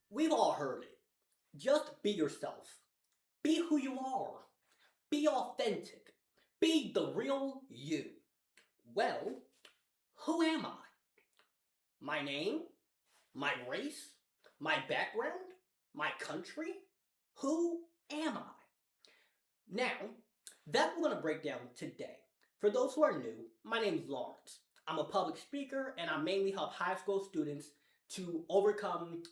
We've all heard it. Just be yourself. Be who you are. Be authentic. Be the real you. Well, who am I? My name? My race? My background? My country? Who am I? Now, that we're going to break down today. For those who are new, my name is Lawrence. I'm a public speaker and I mainly help high school students to overcome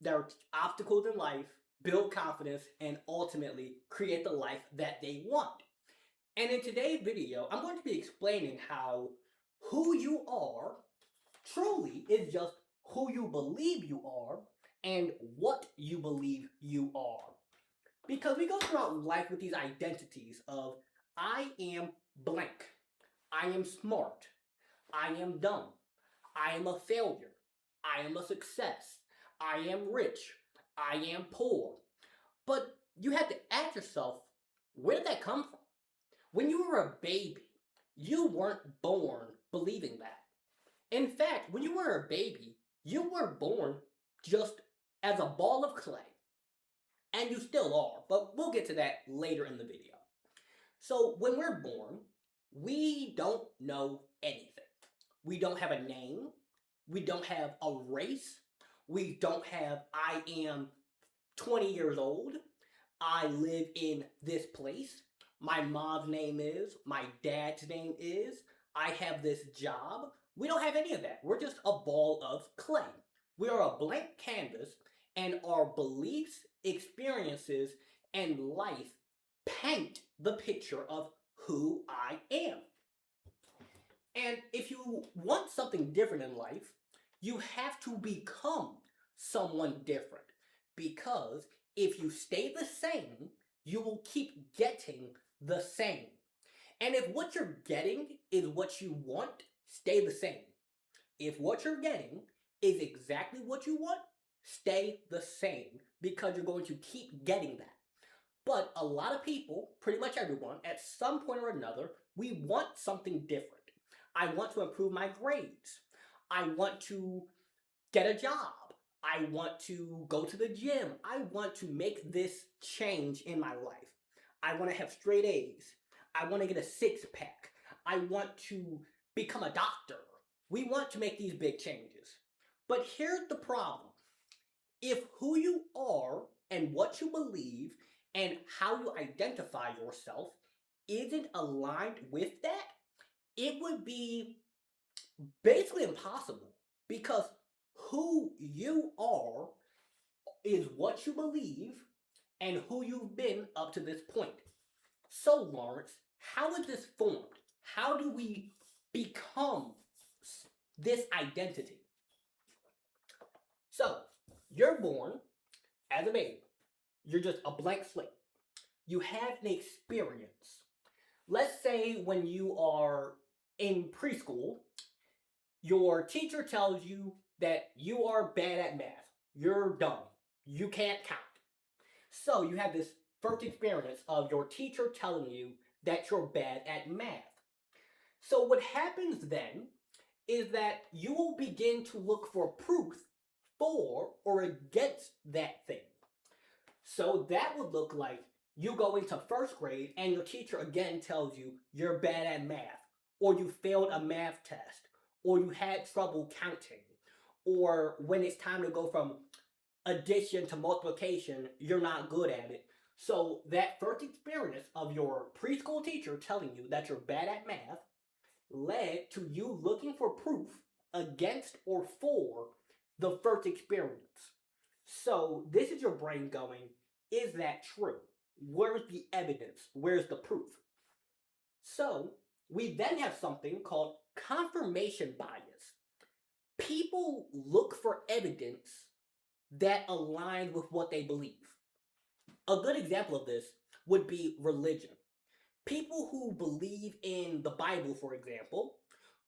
their obstacles in life, build confidence, and ultimately create the life that they want. And in today's video, I'm going to be explaining how who you are truly is just who you believe you are and what you believe you are. Because we go throughout life with these identities of I am blank, I am smart, I am dumb, I am a failure, I am a success, I am rich, I am poor. But you have to ask yourself, where did that come from? When you were a baby, you weren't born believing that. In fact, when you were a baby, you were born just as a ball of clay. And you still are, but we'll get to that later in the video. So when we're born, we don't know anything. We don't have a name. We don't have a race. We don't have, I am 20 years old. I live in this place. My mom's name is, my dad's name is, I have this job. We don't have any of that. We're just a ball of clay. We are a blank canvas, and our beliefs, experiences, and life paint the picture of who I am. And if you want something different in life, you have to become someone different. Because if you stay the same, you will keep getting the same. And if what you're getting is what you want, stay the same. If what you're getting is exactly what you want, stay the same because you're going to keep getting that. But a lot of people, pretty much everyone, at some point or another, we want something different. I want to improve my grades. I want to get a job. I want to go to the gym. I want to make this change in my life. I want to have straight A's. I want to get a six pack. I want to become a doctor. We want to make these big changes. But here's the problem. If who you are and what you believe and how you identify yourself isn't aligned with that, it would be basically impossible because who you are is what you believe and who you've been up to this point. So, Lawrence, how is this formed? How do we become this identity? So, you're born as a baby. You're just a blank slate. You have an experience. Let's say when you are in preschool, your teacher tells you that you are bad at math. You're dumb. You can't count. So you have this first experience of your teacher telling you that you're bad at math. So what happens then is that you will begin to look for proof for or against that thing. So that would look like you go into first grade and your teacher again tells you you're bad at math, or you failed a math test, or you had trouble counting, or when it's time to go from addition to multiplication, you're not good at it. So that first experience of your preschool teacher telling you that you're bad at math led to you looking for proof against or for the first experience. So this is your brain going, is that true? Where's the evidence? Where's the proof? So we then have something called confirmation bias. People look for evidence that align with what they believe. A good example of this would be religion. People who believe in the Bible, for example,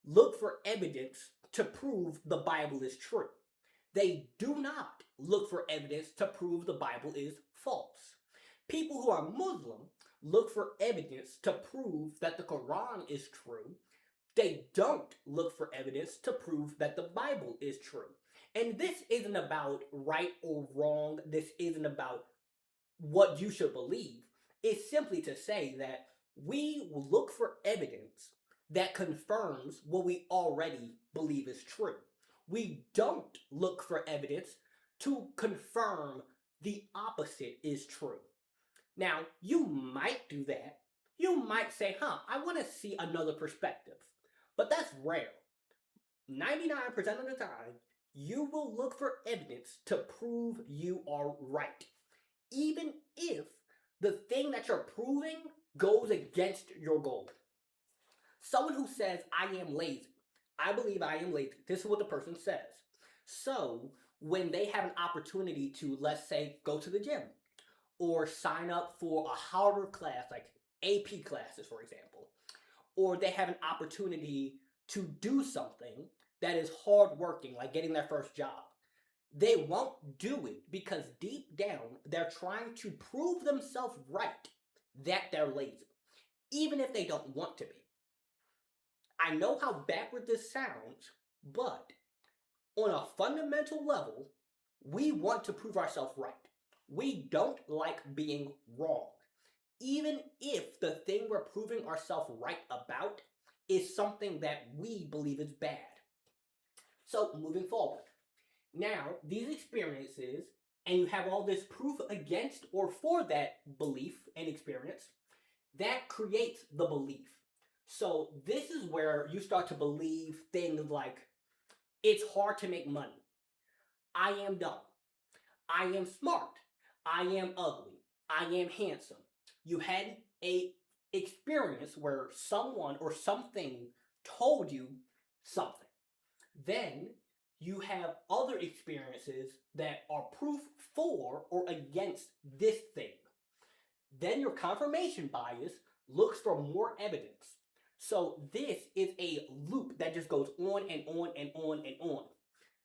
look for evidence to prove the Bible is true. They do not look for evidence to prove the Bible is false. People who are Muslim look for evidence to prove that the Quran is true. They don't look for evidence to prove that the Bible is true. And this isn't about right or wrong. This isn't about what you should believe. It's simply to say that we look for evidence that confirms what we already believe is true. We don't look for evidence to confirm the opposite is true. Now, you might do that. You might say, I want to see another perspective. But that's rare. 99% of the time, you will look for evidence to prove you are right, even if the thing that you're proving goes against your goal. Someone who says, I am lazy, I believe I am lazy. This is what the person says. So, when they have an opportunity to, let's say, go to the gym or sign up for a harder class, like AP classes, for example, or they have an opportunity to do something that is hard working, like getting their first job, they won't do it because deep down they're trying to prove themselves right that they're lazy, even if they don't want to be. I know how backward this sounds, but on a fundamental level, we want to prove ourselves right. We don't like being wrong, even if the thing we're proving ourselves right about is something that we believe is bad. So, moving forward. Now, these experiences, and you have all this proof against or for that belief and experience, that creates the belief. So, this is where you start to believe things like, it's hard to make money. I am dumb. I am smart. I am ugly. I am handsome. You had a experience where someone or something told you something. Then you have other experiences that are proof for or against this thing. Then your confirmation bias looks for more evidence. So this is a loop that just goes on and on and on and on.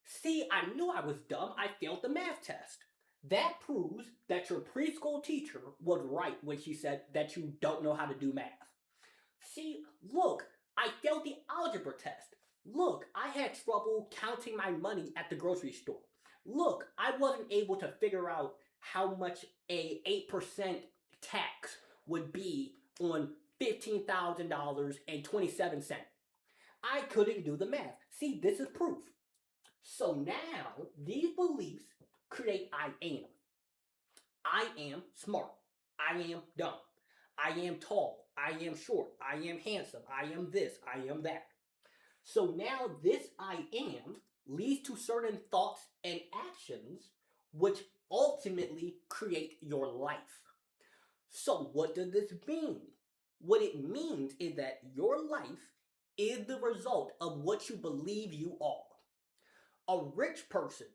See, I knew I was dumb. I failed the math test. That proves that your preschool teacher was right when she said that you don't know how to do math. See, look, I failed the algebra test. Look, I had trouble counting my money at the grocery store. Look, I wasn't able to figure out how much a 8% tax would be on $15,000.27. I couldn't do the math. See, this is proof. So now these beliefs create I am. I am smart. I am dumb. I am tall. I am short. I am handsome. I am this. I am that. So now this I am leads to certain thoughts and actions which ultimately create your life. So what does this mean? What it means is that your life is the result of what you believe you are. A rich person,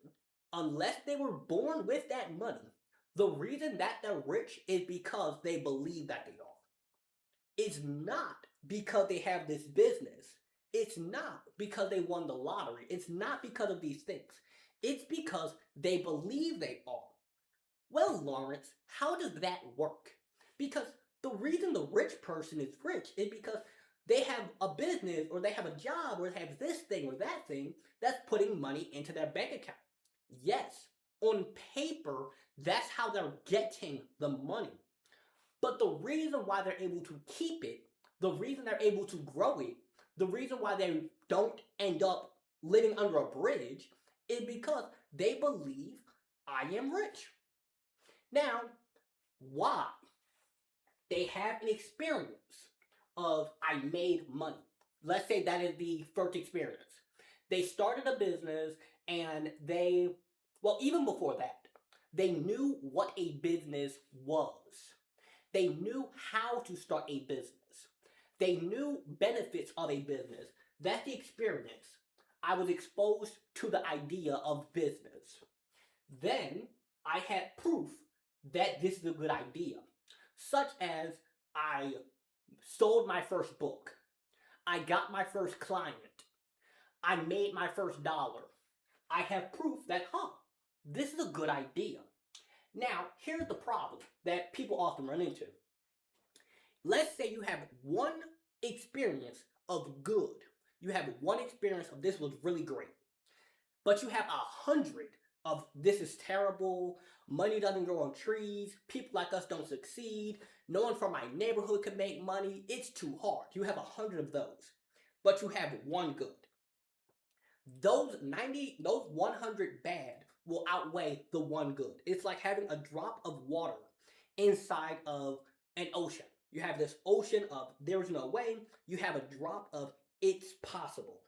unless they were born with that money, the reason that they're rich is because they believe that they are. It's not because they have this business. It's not because they won the lottery. It's not because of these things. It's because they believe they are. Well, Lawrence, how does that work? Because the reason the rich person is rich is because they have a business or they have a job or they have this thing or that thing that's putting money into their bank account. Yes, on paper, that's how they're getting the money. But the reason why they're able to keep it, the reason they're able to grow it, the reason why they don't end up living under a bridge is because they believe I am rich. Now, why? They have an experience of I made money. Let's say that is the first experience. They started a business and even before that, they knew what a business was. They knew how to start a business. They knew benefits of a business. That's the experience. I was exposed to the idea of business. Then I had proof that this is a good idea, such as I sold my first book. I got my first client. I made my first dollar. I have proof that, this is a good idea. Now, here's the problem that people often run into. Let's say you have one experience of good. You have one experience of this was really great. but you have 100 of this is terrible, money doesn't grow on trees, people like us don't succeed, no one from my neighborhood can make money, it's too hard. You have 100 of those, but you have one good. Those 100 bad will outweigh the one good. It's like having a drop of water inside of an ocean. You have this ocean of there's no way, you have a drop of it's possible.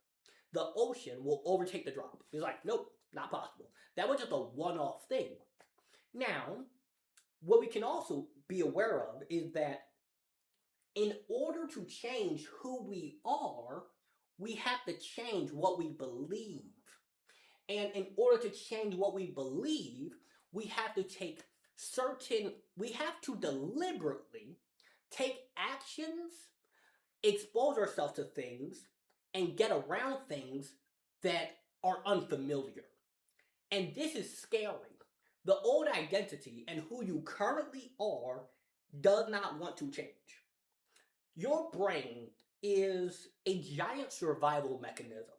The ocean will overtake the drop. It's like, nope, not possible. That was just a one off thing. Now, what we can also be aware of is that in order to change who we are, we have to change what we believe. And in order to change what we believe, we have to we have to deliberately take actions, expose ourselves to things, and get around things that are unfamiliar. And this is scary. The old identity and who you currently are does not want to change. Your brain is a giant survival mechanism.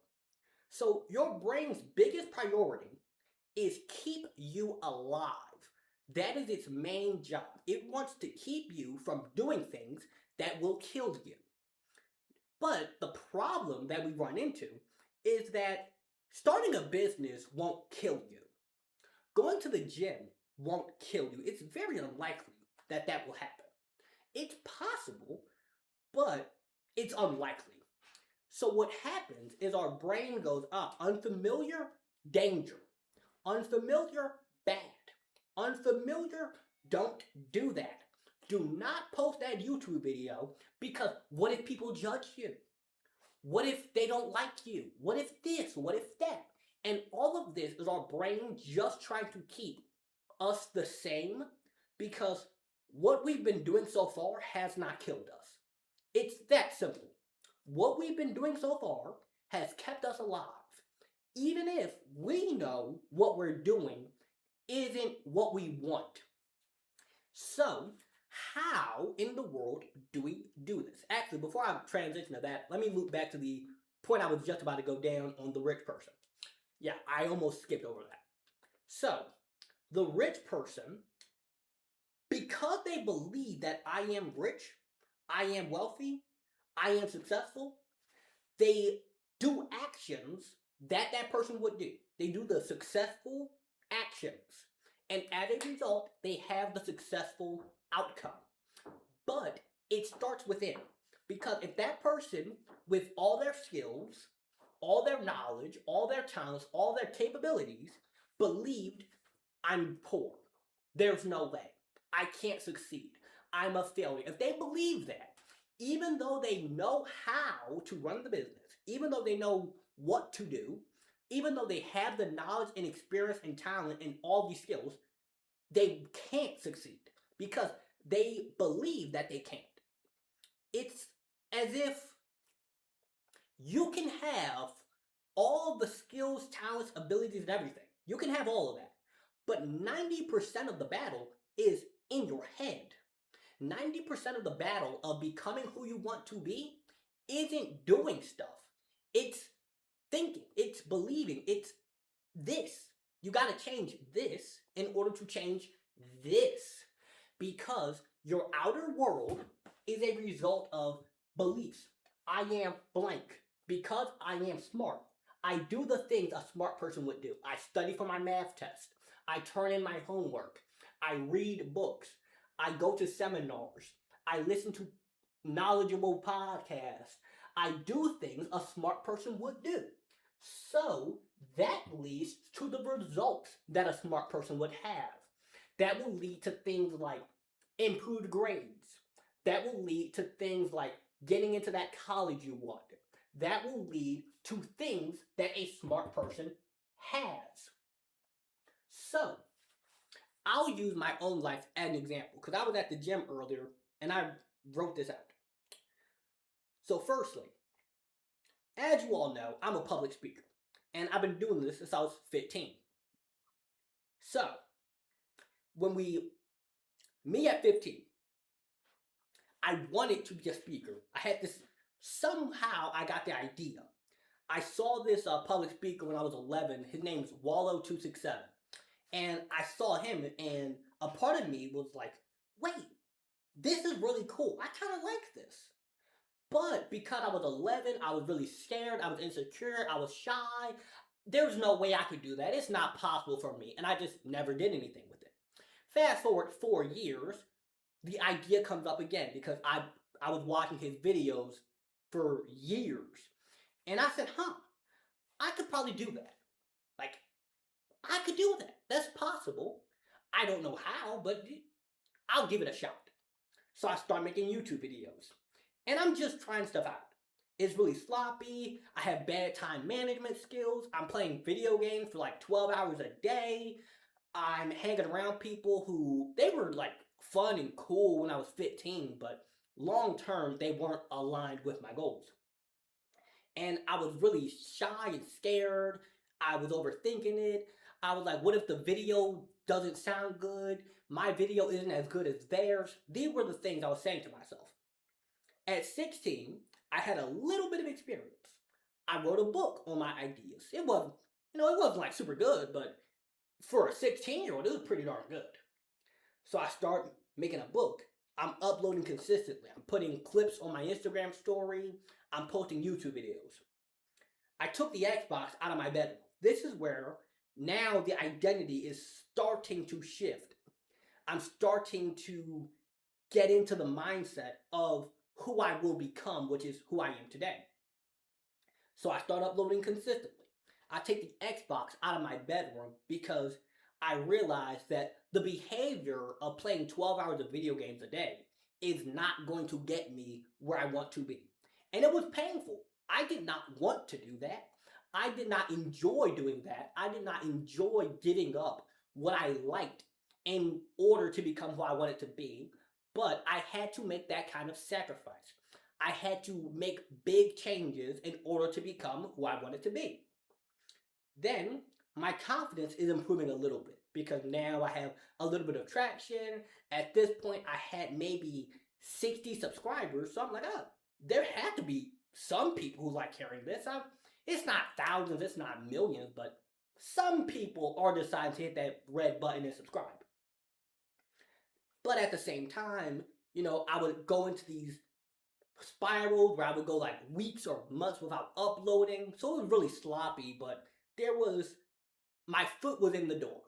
So your brain's biggest priority is keep you alive. That is its main job. It wants to keep you from doing things that will kill you. But the problem that we run into is that starting a business won't kill you. Going to the gym won't kill you. It's very unlikely that that will happen. It's possible, but it's unlikely. So what happens is our brain goes up. Unfamiliar, danger. Unfamiliar, bad. Unfamiliar, don't do that. Do not post that YouTube video because what if people judge you? What if they don't like you? What if this? What if that? And all of this is our brain just trying to keep us the same because what we've been doing so far has not killed us. It's that simple. What we've been doing so far has kept us alive, even if we know what we're doing isn't what we want. So, how in the world do we do this? Actually, before I transition to that, let me move back to the point I was just about to go down on the rich person. Yeah, I almost skipped over that. So, the rich person, because they believe that I am rich, I am wealthy, I am successful, they do actions that that person would do. They do the successful actions. And as a result, they have the successful outcome. But it starts within. Because if that person, with all their skills, all their knowledge, all their talents, all their capabilities, believed I'm poor, there's no way, I can't succeed, I'm a failure. If they believe that, even though they know how to run the business, even though they know what to do, even though they have the knowledge and experience and talent and all these skills, they can't succeed because they believe that they can't. It's as if you can have all the skills, talents, abilities, and everything. You can have all of that. But 90% of the battle is in your head. 90% of the battle of becoming who you want to be isn't doing stuff. It's thinking, it's believing, it's this. You got to change this in order to change this. Because your outer world is a result of beliefs. I am blank. Because I am smart, I do the things a smart person would do. I study for my math test. I turn in my homework. I read books. I go to seminars. I listen to knowledgeable podcasts. I do things a smart person would do. So that leads to the results that a smart person would have. That will lead to things like improved grades. That will lead to things like getting into that college you want. That will lead to things that a smart person has. So, I'll use my own life as an example because I was at the gym earlier and I wrote this out. So, firstly, as you all know, I'm a public speaker and I've been doing this since I was 15. So, me at 15, I wanted to be a speaker. Somehow I got the idea. I saw this public speaker when I was 11. His name's Wallo267. And I saw him, and a part of me was like, wait, this is really cool. I kind of like this. But because I was 11, I was really scared. I was insecure. I was shy. There was no way I could do that. It's not possible for me. And I just never did anything with it. Fast forward 4 years, the idea comes up again because I was watching his videos for years. And I said, I could probably do that. Like, I could do that. That's possible. I don't know how, but I'll give it a shot. So I start making YouTube videos. And I'm just trying stuff out. It's really sloppy. I have bad time management skills. I'm playing video games for like 12 hours a day. I'm hanging around people who, they were like fun and cool when I was 15, but long term, they weren't aligned with my goals. And I was really shy and scared. I was overthinking it. I was like, what if the video doesn't sound good? My video isn't as good as theirs. These were the things I was saying to myself. At 16, I had a little bit of experience. I wrote a book on my ideas. It wasn't like super good, but for a 16-year-old, it was pretty darn good. So I start making a book. I'm uploading consistently. I'm putting clips on my Instagram story. I'm posting YouTube videos. I took the Xbox out of my bedroom. This is where now the identity is starting to shift. I'm starting to get into the mindset of who I will become, which is who I am today. So I start uploading consistently. I take the Xbox out of my bedroom because I realized that the behavior of playing 12 hours of video games a day is not going to get me where I want to be. And it was painful. I did not want to do that. I did not enjoy doing that. I did not enjoy giving up what I liked in order to become who I wanted to be. But I had to make that kind of sacrifice. I had to make big changes in order to become who I wanted to be. Then my confidence is improving a little bit because now I have a little bit of traction. At this point, I had maybe 60 subscribers. So I'm like, oh, there had to be some people who like hearing this. It's not thousands, it's not millions, but some people are deciding to hit that red button and subscribe. But at the same time, I would go into these spirals where I would go like weeks or months without uploading. So it was really sloppy, but my foot was in the door.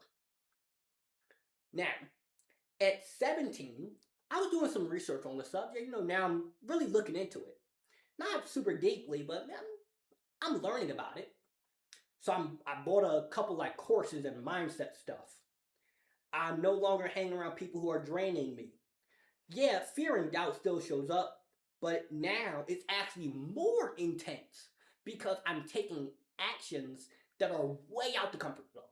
Now, at 17, I was doing some research on the subject. Now I'm really looking into it. Not super deeply, but I'm learning about it. So I bought a couple like courses and mindset stuff. I'm no longer hanging around people who are draining me. Yeah, fear and doubt still shows up, but now it's actually more intense because I'm taking actions that are way out the comfort zone.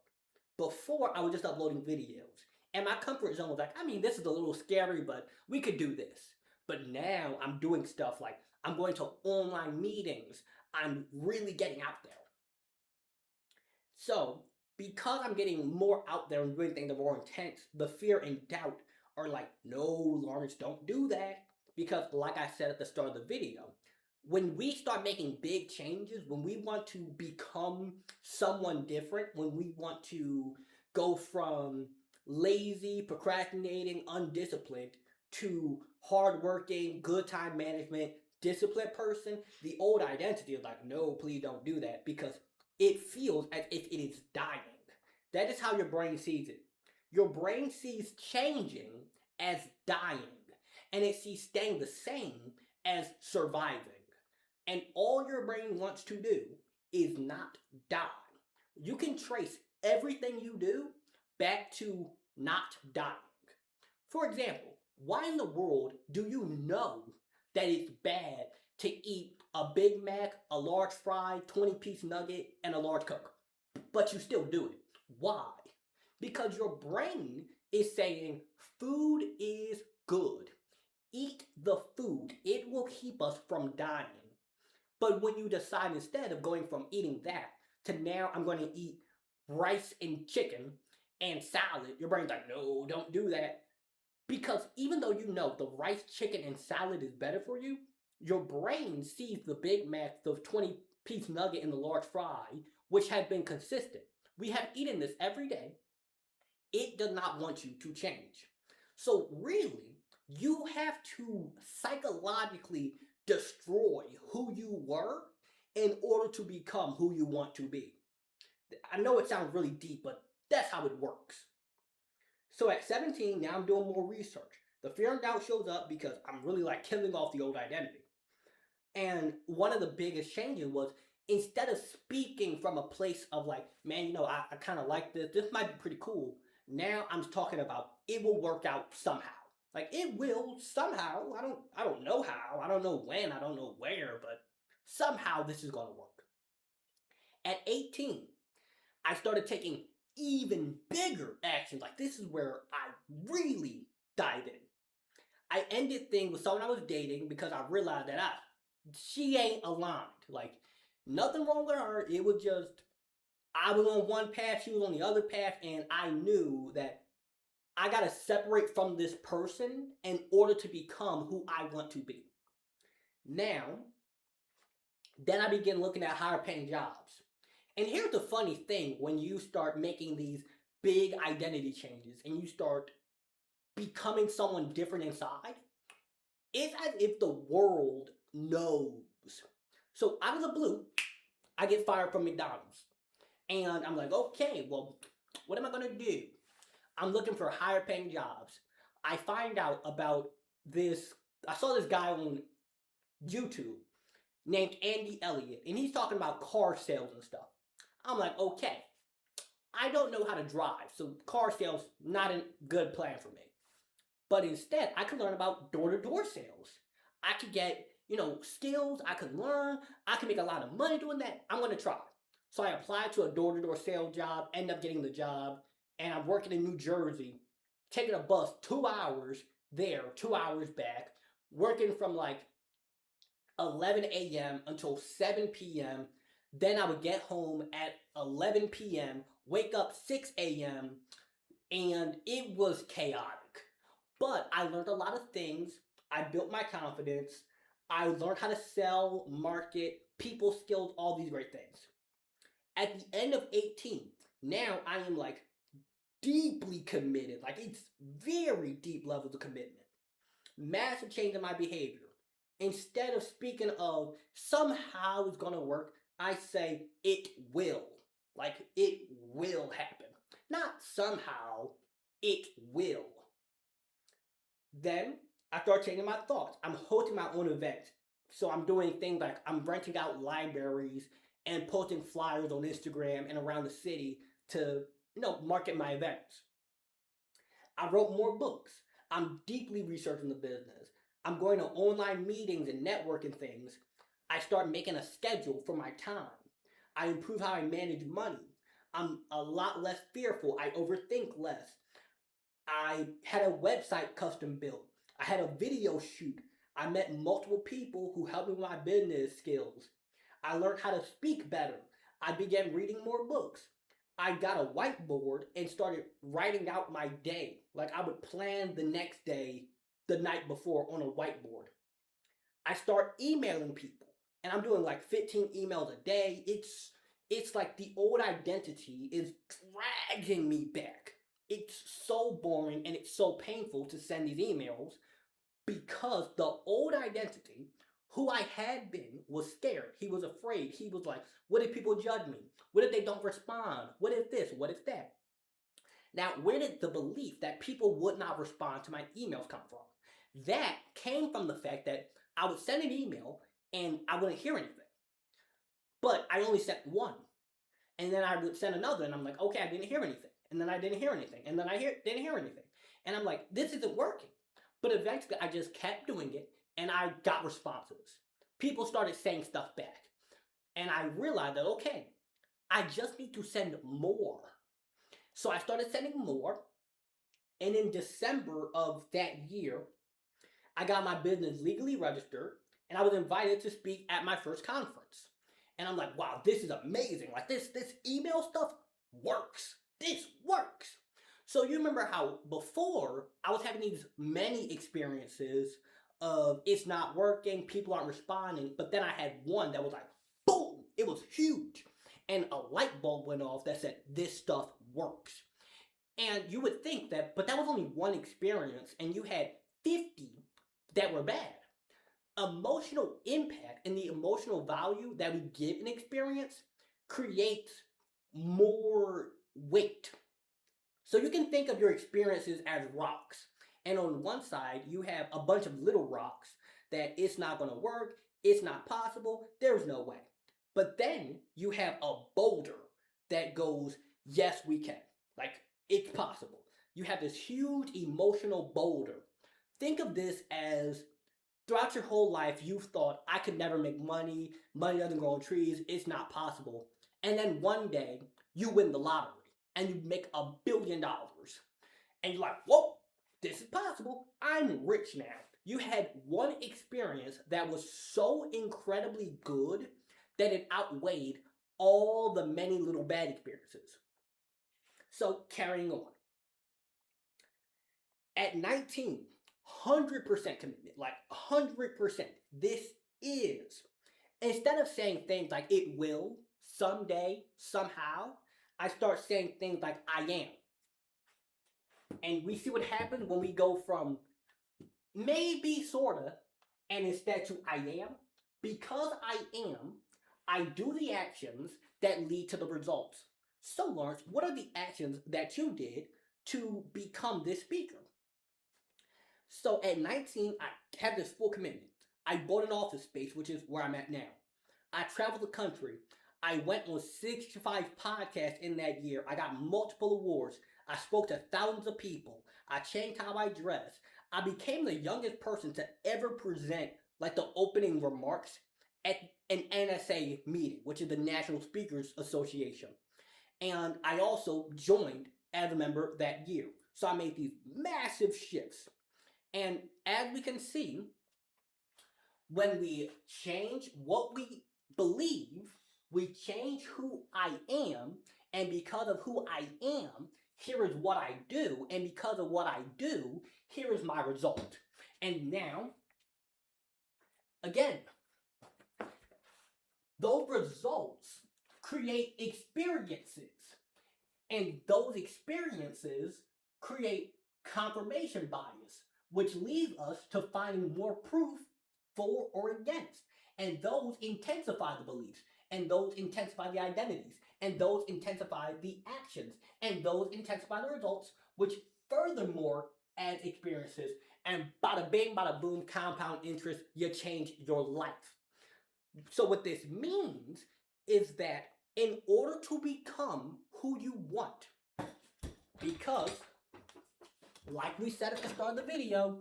Before, I was just uploading videos, and my comfort zone was like, this is a little scary, but we could do this. But now I'm doing stuff like I'm going to online meetings. I'm really getting out there. So, because I'm getting more out there and doing things that are more intense, the fear and doubt are like, no, Lawrence, don't do that. Because, like I said at the start of the video, when we start making big changes, when we want to become someone different, when we want to go from lazy, procrastinating, undisciplined to hardworking, good time management, disciplined person, the old identity is like, no, please don't do that because it feels as if it is dying. That is how your brain sees it. Your brain sees changing as dying, and it sees staying the same as surviving. And all your brain wants to do is not die. You can trace everything you do back to not dying. For example, why in the world do you know that it's bad to eat a Big Mac, a large fry, 20-piece nugget, and a large Coke? But you still do it. Why? Because your brain is saying food is good. Eat the food. It will keep us from dying. But when you decide instead of going from eating that to now I'm going to eat rice and chicken and salad, your brain's like, no, don't do that. Because even though you know the rice, chicken, and salad is better for you, your brain sees the Big Mac, the piece nugget in the large fry, which had been consistent. We have eaten this every day. It does not want you to change. So, really, you have to psychologically destroy who you were in order to become who you want to be. I know it sounds really deep, but that's how it works. So at 17, now I'm doing more research. The fear and doubt shows up because I'm really like killing off the old identity. And one of the biggest changes was instead of speaking from a place of like, man, I kind of like this. This might be pretty cool. Now I'm talking about it will work out somehow. Like it will somehow. I don't know how. I don't know when. I don't know where. But somehow this is gonna work. At 18, I started taking even bigger action. Like this is where I really dive in. I ended things with someone I was dating because I realized that she ain't aligned. Like nothing wrong with her. It was just I was on one path, she was on the other path, and I knew that I gotta separate from this person in order to become who I want to be. Now, then I began looking at higher paying jobs. And here's the funny thing when you start making these big identity changes and you start becoming someone different inside, it's as if the world knows. So out of the blue, I get fired from McDonald's. And I'm like, okay, well, what am I gonna do? I'm looking for higher paying jobs. I find out about this. I saw this guy on YouTube named Andy Elliott, and he's talking about car sales and stuff. I'm like, okay, I don't know how to drive, so car sales not a good plan for me. But instead, I could learn about door-to-door sales. I could get, skills, I could learn, I could make a lot of money doing that. I'm gonna try. So I applied to a door-to-door sales job, end up getting the job, and I'm working in New Jersey, taking a bus 2 hours there, 2 hours back, working from like 11 a.m. until 7 p.m. Then I would get home at 11 p.m., wake up 6 a.m., and it was chaotic. But I learned a lot of things. I built my confidence. I learned how to sell, market, people skills, all these great things. At the end of 18, now I am like deeply committed. Like it's very deep levels of commitment. Massive change in my behavior. Instead of speaking of somehow it's gonna work, I say it will. Like it will happen. Not somehow, it will. Then I start changing my thoughts. I'm hosting my own events. So I'm doing things like I'm renting out libraries and posting flyers on Instagram and around the city to, market my events. I wrote more books. I'm deeply researching the business. I'm going to online meetings and networking things. I start making a schedule for my time. I improve how I manage money. I'm a lot less fearful. I overthink less. I had a website custom built. I had a video shoot. I met multiple people who helped me with my business skills. I learned how to speak better. I began reading more books. I got a whiteboard and started writing out my day. Like I would plan the next day the night before on a whiteboard. I start emailing people and I'm doing like 15 emails a day. It's like the old identity is dragging me back. It's so boring and it's so painful to send these emails because the old identity, who I had been, was scared. He was afraid. He was like, what if people judge me? What if they don't respond? What if this? What if that? Now, where did the belief that people would not respond to my emails come from? That came from the fact that I would send an email and I wouldn't hear anything. But I only sent one. And then I would send another and I'm like, okay, I didn't hear anything. And then I didn't hear anything. And then didn't hear anything. And I'm like, this isn't working. But eventually I just kept doing it and I got responses. People started saying stuff back. And I realized that, okay, I just need to send more. So I started sending more. And in December of that year, I got my business legally registered and I was invited to speak at my first conference. And I'm like, wow, this is amazing. Like this email stuff works. This works. So you remember how before I was having these many experiences of it's not working, people aren't responding, but then I had one that was like, boom, it It was huge. And a light bulb went off that said, this stuff works. And you would think that, but that was only one experience, and you had 50 that were bad. Emotional impact and the emotional value that we give an experience creates more weight. So you can think of your experiences as rocks. And on one side, you have a bunch of little rocks that it's not going to work, it's not possible, there's no way. But then you have a boulder that goes, yes, we can. Like, it's possible. You have this huge emotional boulder. Think of this as throughout your whole life, you've thought, I could never make money, money doesn't grow on trees, it's not possible. And then one day, you win the lottery and you make $1 billion. And you're like, whoa, this is possible. I'm rich now. You had one experience that was so incredibly good that it outweighed all the many little bad experiences. So carrying on. At 19, 100% commitment, like 100%. This is. Instead of saying things like it will, someday, somehow, I start saying things like I am. And we see what happens when we go from maybe, sorta, and instead to I am. Because I am, I do the actions that lead to the results. So, Lawrence, what are the actions that you did to become this speaker? So at 19, I had this full commitment. I bought an office space, which is where I'm at now. I traveled the country. I went on 65 podcasts in that year. I got multiple awards. I spoke to thousands of people. I changed how I dress. I became the youngest person to ever present like the opening remarks at an NSA meeting, which is the National Speakers Association. And I also joined as a member that year. So I made these massive shifts. And as we can see, when we change what we believe, we change who I am, and because of who I am, here is what I do, and because of what I do, here is my result. And now, again, those results create experiences, and those experiences create confirmation bias, which leads us to finding more proof for or against. And those intensify the beliefs, and those intensify the identities, and those intensify the actions, and those intensify the results, which furthermore adds experiences. And bada bing, bada boom, compound interest, you change your life. So what this means is that in order to become who you want, because like we said at the start of the video,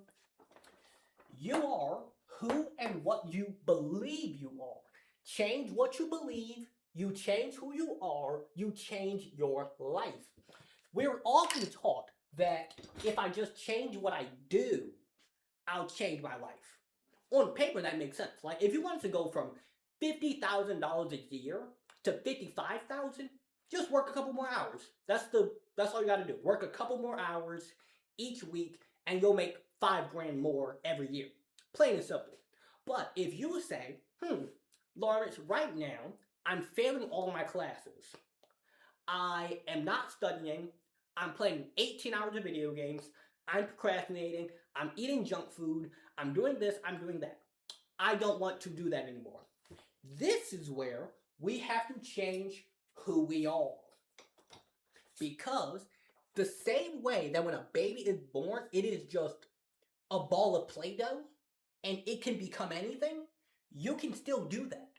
you are who and what you believe you are. Change what you believe, you change who you are, you change your life. We're often taught that if I just change what I do, I'll change my life. On paper, that makes sense. Like if you wanted to go from $50,000 a year to $55,000, just work a couple more hours. That's all you got to do. Work a couple more hours each week, and you'll make $5,000 more every year. Plain and simple. But if you say, Lawrence, right now, I'm failing all of my classes. I am not studying. I'm playing 18 hours of video games. I'm procrastinating. I'm eating junk food. I'm doing this. I'm doing that. I don't want to do that anymore. This is where we have to change who we are. Because the same way that when a baby is born, it is just a ball of Play-Doh, and it can become anything, you can still do that.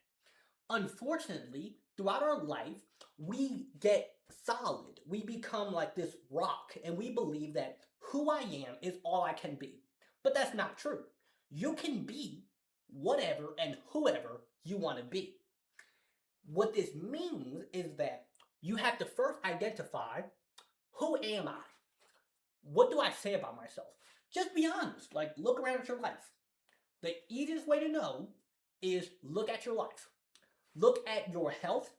Unfortunately, throughout our life, we get solid. We become like this rock, and we believe that who I am is all I can be. But that's not true. You can be whatever and whoever you want to be. What this means is that you have to first identify, who am I? What do I say about myself? Just be honest. Like, look around at your life. The easiest way to know is look at your life. Look at your health.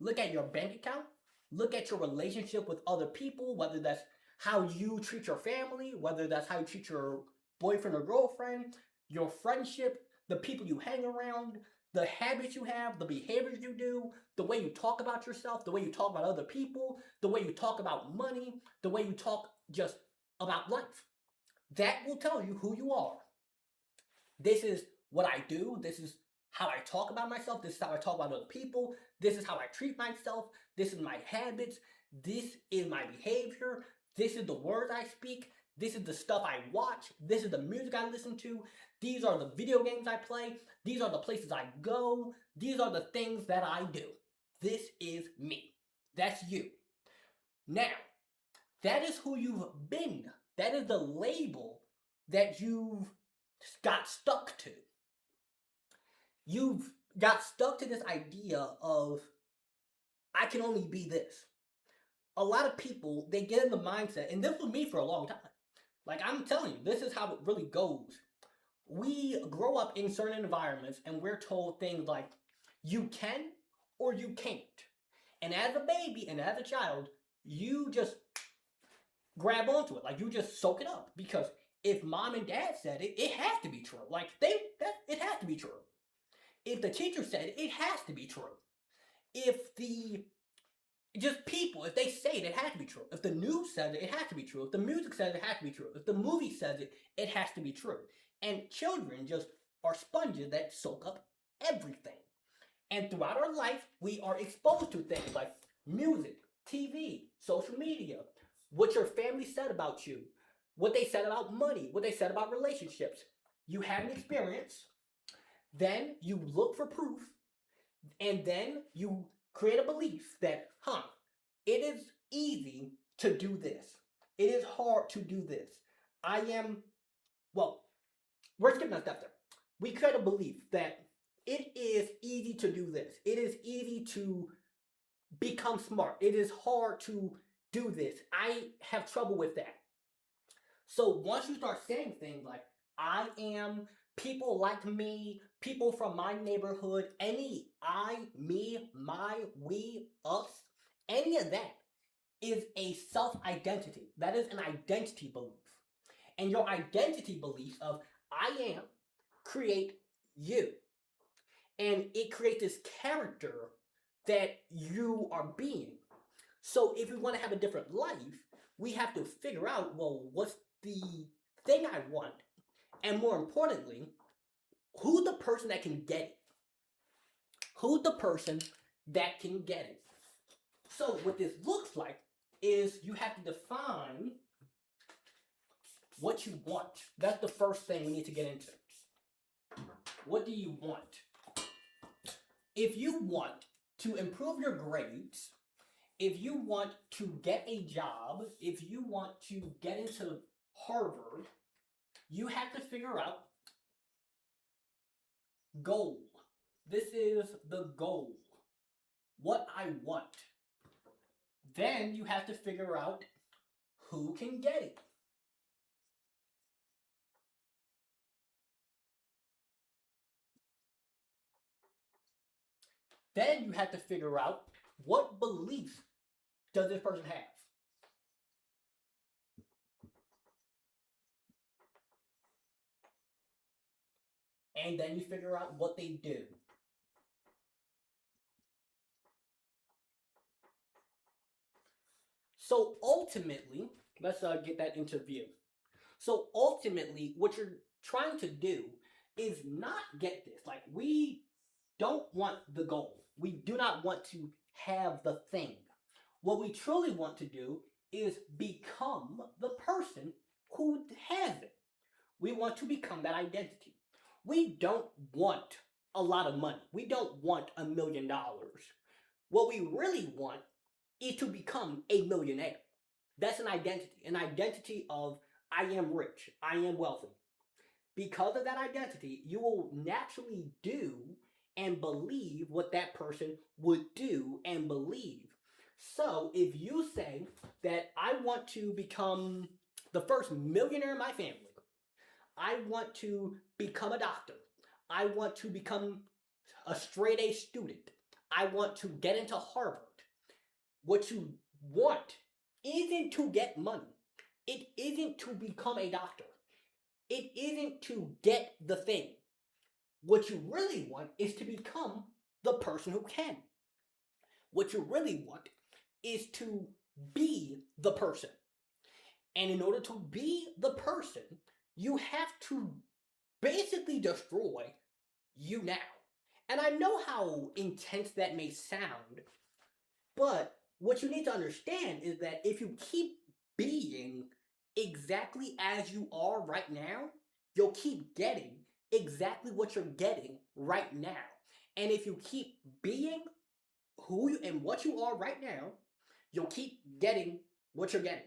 Look at your bank account. Look at your relationship with other people, whether that's how you treat your family, whether that's how you treat your boyfriend or girlfriend, your friendship, the people you hang around, the habits you have, the behaviors you do, the way you talk about yourself, the way you talk about other people, the way you talk about money, the way you talk just about life. That will tell you who you are. This is what I do. This is how I talk about myself. This is how I talk about other people. This is how I treat myself. This is my habits. This is my behavior. This is the words I speak. This is the stuff I watch. This is the music I listen to. These are the video games I play. These are the places I go. These are the things that I do. This is me. That's you. Now, that is who you've been. That is the label that you've got stuck to. You've got stuck to this idea of, I can only be this. A lot of people, they get in the mindset, and this was me for a long time. Like, I'm telling you, this is how it really goes. We grow up in certain environments and we're told things like, you can or you can't. And as a baby and as a child, you just grab onto it. Like, you just soak it up. Because if mom and dad said it, it has to be true. Like, it has to be true. If the teacher said it, it has to be true. If the just people, if they say it, it has to be true. If the news says it, it has to be true. If the music says it, it has to be true. If the movie says it, it has to be true. And children just are sponges that soak up everything. And throughout our life, we are exposed to things like music, TV, social media, what your family said about you, what they said about money, what they said about relationships. You have an experience, then you look for proof, and then you create a belief that, it is easy to do this. It is hard to do this. We're skipping a step there. We create a belief that it is easy to do this. It is easy to become smart. It is hard to do this. I have trouble with that. So once you start saying things like, I am, people like me, people from my neighborhood, any I, me, my, we, us, any of that is a self-identity. That is an identity belief. And your identity beliefs of I am create you. And it creates this character that you are being. So if we want to have a different life, we have to figure out, well, what's the thing I want? And more importantly, who's the person that can get it? Who's the person that can get it? So what this looks like is you have to define what you want. That's the first thing we need to get into. What do you want? If you want to improve your grades, if you want to get a job, if you want to get into Harvard, you have to figure out goal. This is the goal. What I want. Then you have to figure out who can get it. Then you have to figure out what beliefs does this person have. And then you figure out what they do. So ultimately, let's get that into view. So ultimately, what you're trying to do is not get this. Like, we don't want the goal. We do not want to have the thing. What we truly want to do is become the person who has it. We want to become that identity. We don't want a lot of money. We don't want $1 million. What we really want is to become a millionaire. That's an identity of I am rich, I am wealthy. Because of that identity, you will naturally do and believe what that person would do and believe. So if you say that I want to become the first millionaire in my family, I want to become a doctor, I want to become a straight A student, I want to get into Harvard, what you want isn't to get money. It isn't to become a doctor. It isn't to get the thing. What you really want is to become the person who can. What you really want is to be the person. And in order to be the person, you have to basically destroy you now. And I know how intense that may sound, but what you need to understand is that if you keep being exactly as you are right now, you'll keep getting exactly what you're getting right now. And if you keep being who you and what you are right now, you'll keep getting what you're getting.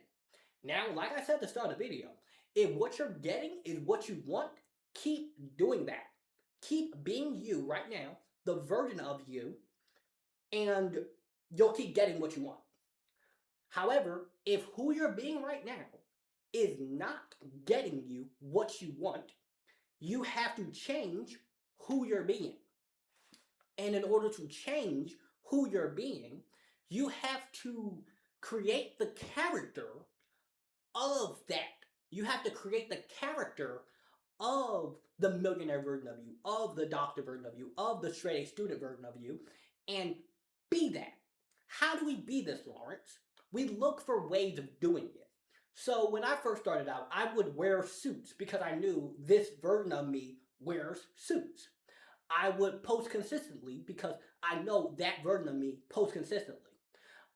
Now, like I said at the start of the video, if what you're getting is what you want, keep doing that. Keep being you right now, the version of you, and you'll keep getting what you want. However, if who you're being right now is not getting you what you want, you have to change who you're being. And in order to change who you're being, you have to create the character of that. You have to create the character of the millionaire version of you, of the doctor version of you, of the straight A student version of you, and be that. How do we be this, Lawrence? We look for ways of doing it. So when I first started out, I would wear suits because I knew this version of me wears suits. I would post consistently because I know that version of me posts consistently.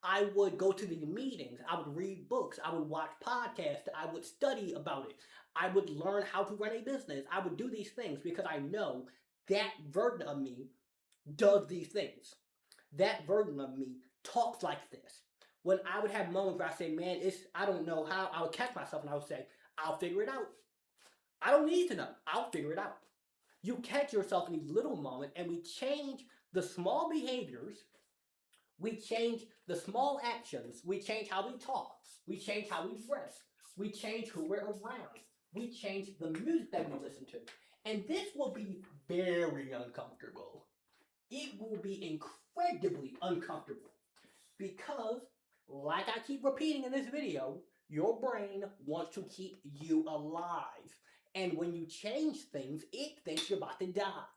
I would go to the meetings, I would read books, I would watch podcasts, I would study about it, I would learn how to run a business. I would do these things because I know that version of me does these things. That version of me talks like this. When I would have moments where I say, man, I don't know how, I would catch myself and I would say, I'll figure it out. I don't need to know. I'll figure it out. You catch yourself in these little moments and we change the small behaviors, we change the small actions, we change how we talk, we change how we dress, we change who we're around, we change the music that we listen to. And this will be very uncomfortable. It will be incredibly uncomfortable because, like I keep repeating in this video, your brain wants to keep you alive. And when you change things, it thinks you're about to die.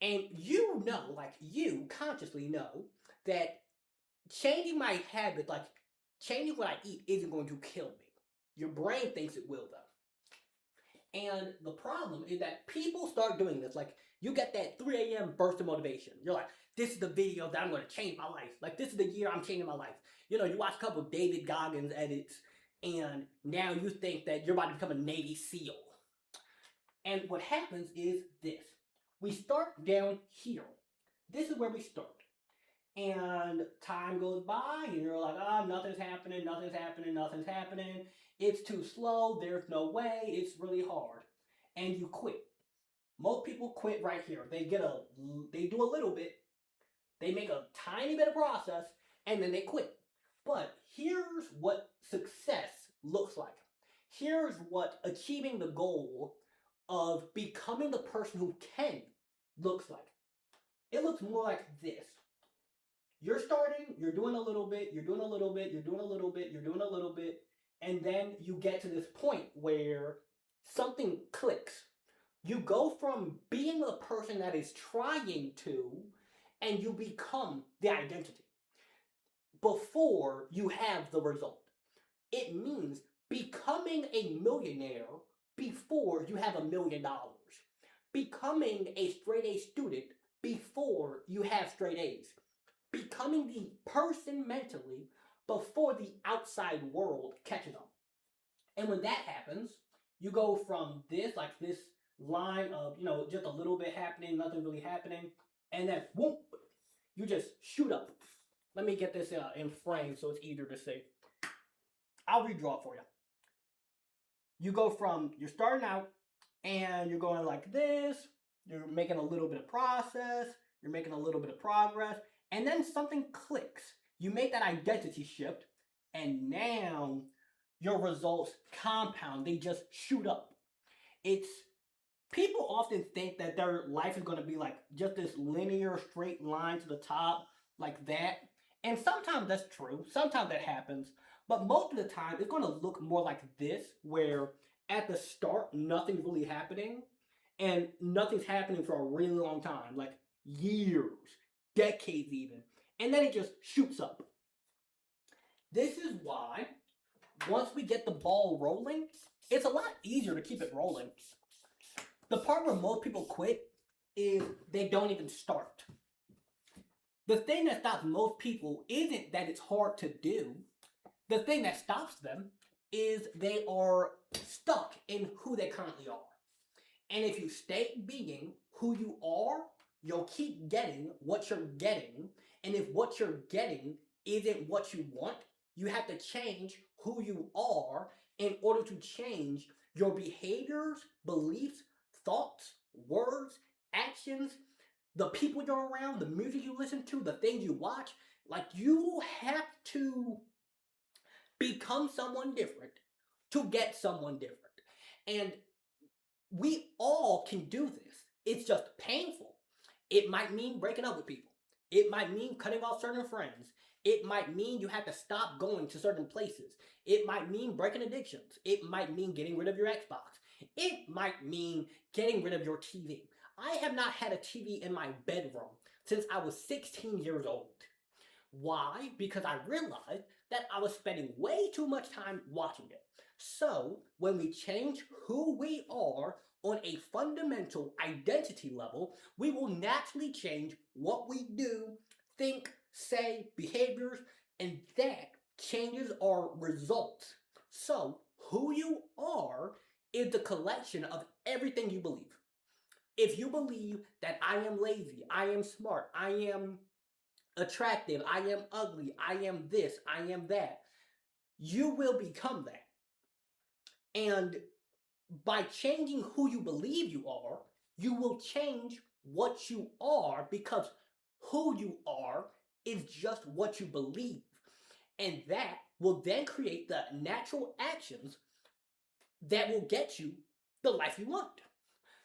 And you know, like you consciously know, that changing my habit, like changing what I eat, isn't going to kill me. Your brain thinks it will, though. And the problem is that people start doing this. Like, you get that 3 a.m. burst of motivation. You're like, this is the video that I'm going to change my life. Like, this is the year I'm changing my life. You know, you watch a couple of David Goggins edits, and now you think that you're about to become a Navy SEAL. And what happens is this. We start down here. This is where we start. And time goes by, and you're like, nothing's happening, nothing's happening, nothing's happening. It's too slow, there's no way, it's really hard. And you quit. Most people quit right here. They do a little bit, they make a tiny bit of process, and then they quit. But here's what success looks like. Here's what achieving the goal of becoming the person who can looks like. It looks more like this. You're starting, you're doing a little bit, you're doing a little bit, you're doing a little bit, you're doing a little bit, and then you get to this point where something clicks. You go from being a person that is trying to, and you become the identity before you have the result. It means becoming a millionaire before you have $1 million. Becoming a straight A student before you have straight A's. Becoming the person mentally before the outside world catches up. And when that happens, you go from this, like this line of, just a little bit happening, nothing really happening, and then whoop, you just shoot up. Let me get this in frame so it's easier to see. I'll redraw it for you. You go from, you're starting out, and you're going like this, you're making a little bit of process, you're making a little bit of progress, and then something clicks. You make that identity shift, and now your results compound. They just shoot up. People often think that their life is going to be like just this linear straight line to the top, like that. And sometimes that's true. Sometimes that happens. But most of the time, it's going to look more like this, where at the start, nothing's really happening. and nothing's happening for a really long time, like years, decades even, and then it just shoots up. This is why once we get the ball rolling, it's a lot easier to keep it rolling. The part where most people quit is they don't even start. The thing that stops most people isn't that it's hard to do. The thing that stops them is they are stuck in who they currently are. And if you stay being who you are, you'll keep getting what you're getting. And if what you're getting isn't what you want, you have to change who you are in order to change your behaviors, beliefs, thoughts, words, actions, the people you're around, the music you listen to, the things you watch. Like, you have to become someone different to get someone different. And we all can do this. It's just painful. It might mean breaking up with people. It might mean cutting off certain friends. It might mean you have to stop going to certain places. It might mean breaking addictions. It might mean getting rid of your Xbox. It might mean getting rid of your TV. I have not had a TV in my bedroom since I was 16 years old. Why? Because I realized that I was spending way too much time watching it. So, when we change who we are on a fundamental identity level, we will naturally change what we do, think, say, behaviors, and that changes our results. So, who you are is the collection of everything you believe. If you believe that I am lazy, I am smart, I am attractive, I am ugly, I am this, I am that, you will become that. And by changing who you believe you are, you will change what you are, because who you are is just what you believe. And that will then create the natural actions that will get you the life you want.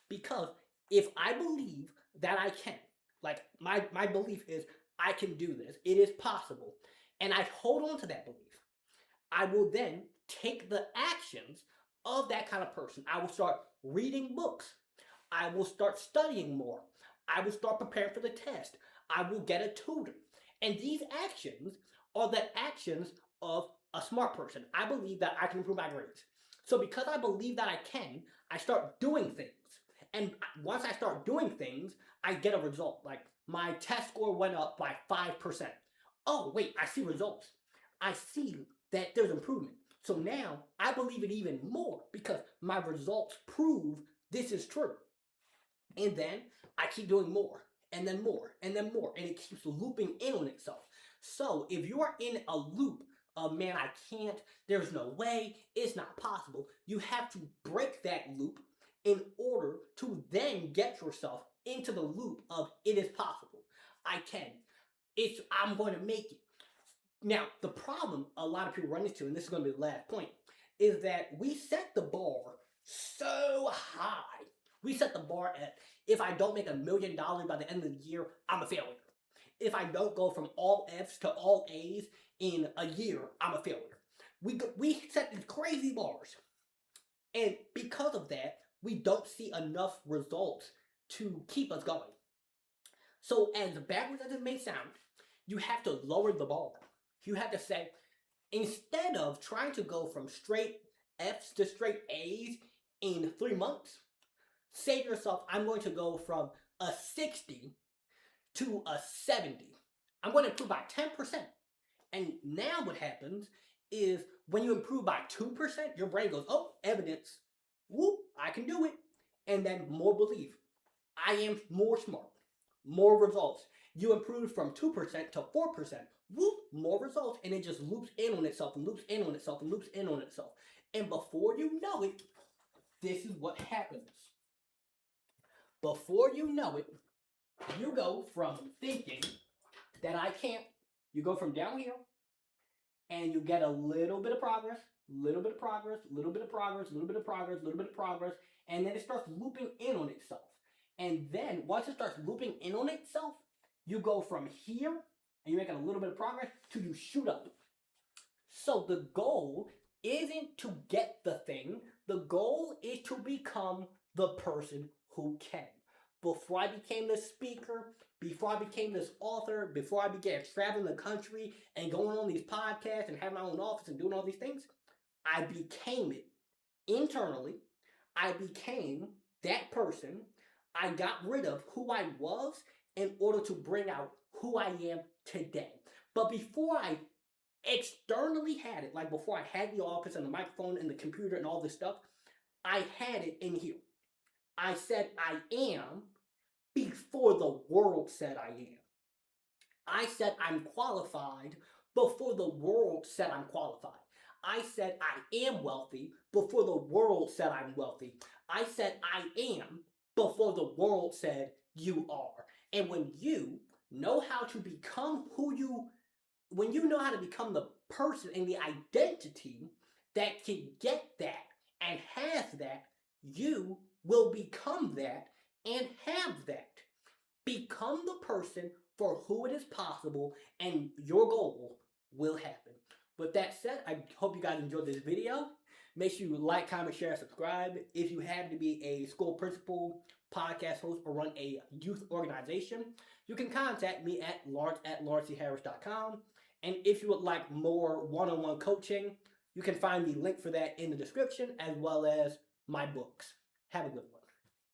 Because if I believe that I can, like my belief is I can do this, it is possible, and I hold on to that belief, I will then take the actions of that kind of person. I will start reading books. I will start studying more. I will start preparing for the test. I will get a tutor. And these actions are the actions of a smart person. I believe that I can improve my grades. So because I believe that I can, I start doing things. And once I start doing things, I get a result. Like, my test score went up by 5%. Oh, wait, I see results. I see that there's improvement. So now I believe it even more because my results prove this is true. And then I keep doing more, and then more, and then more, and it keeps looping in on itself. So if you are in a loop of, man, I can't, there's no way, it's not possible, you have to break that loop in order to then get yourself into the loop of, it is possible, I can, I'm going to make it. Now, the problem a lot of people run into, and this is going to be the last point, is that we set the bar so high. We set the bar at, if I don't make $1 million by the end of the year, I'm a failure. If I don't go from all F's to all A's in a year, I'm a failure. We set these crazy bars. And because of that, we don't see enough results to keep us going. So as backwards as it may sound, you have to lower the bar. You have to say, instead of trying to go from straight F's to straight A's in 3 months, say to yourself, I'm going to go from a 60 to a 70. I'm going to improve by 10%. And now what happens is when you improve by 2%, your brain goes, oh, evidence. Whoop, I can do it. And then more belief. I am more smart. More results. You improve from 2% to 4%. Whoop, more results. And it just loops in on itself and loops in on itself and loops in on itself. And before you know it, this is what happens. Before you know it, you go from thinking that I can't, you go from down here, and you get a little bit of progress, little bit of progress, little bit of progress, little bit of progress, little bit of progress, and then it starts looping in on itself. And then once it starts looping in on itself, you go from here, and you're making a little bit of progress, to you shoot up. So the goal isn't to get the thing, the goal is to become the person who can. Before I became this speaker, before I became this author, before I began traveling the country and going on these podcasts and having my own office and doing all these things, I became it internally. I became that person. I got rid of who I was in order to bring out who I am today. But before I externally had it, like before I had the office and the microphone and the computer and all this stuff, I had it in here. I said I am before the world said I am. I said I'm qualified before the world said I'm qualified. I said I am wealthy before the world said I'm wealthy. I said I am before the world said you are. And when you know how to become when you know how to become the person and the identity that can get that and has that, you will become that and have that. Become the person for who it is possible, and your goal will happen. With that said, I hope you guys enjoyed this video. Make sure you like, comment, share, subscribe. If you happen to be a school principal, podcast host, or run a youth organization, you can contact me at lawrence@lawrencecharris.com. And if you would like more one-on-one coaching, you can find the link for that in the description, as well as my books. Have a good one.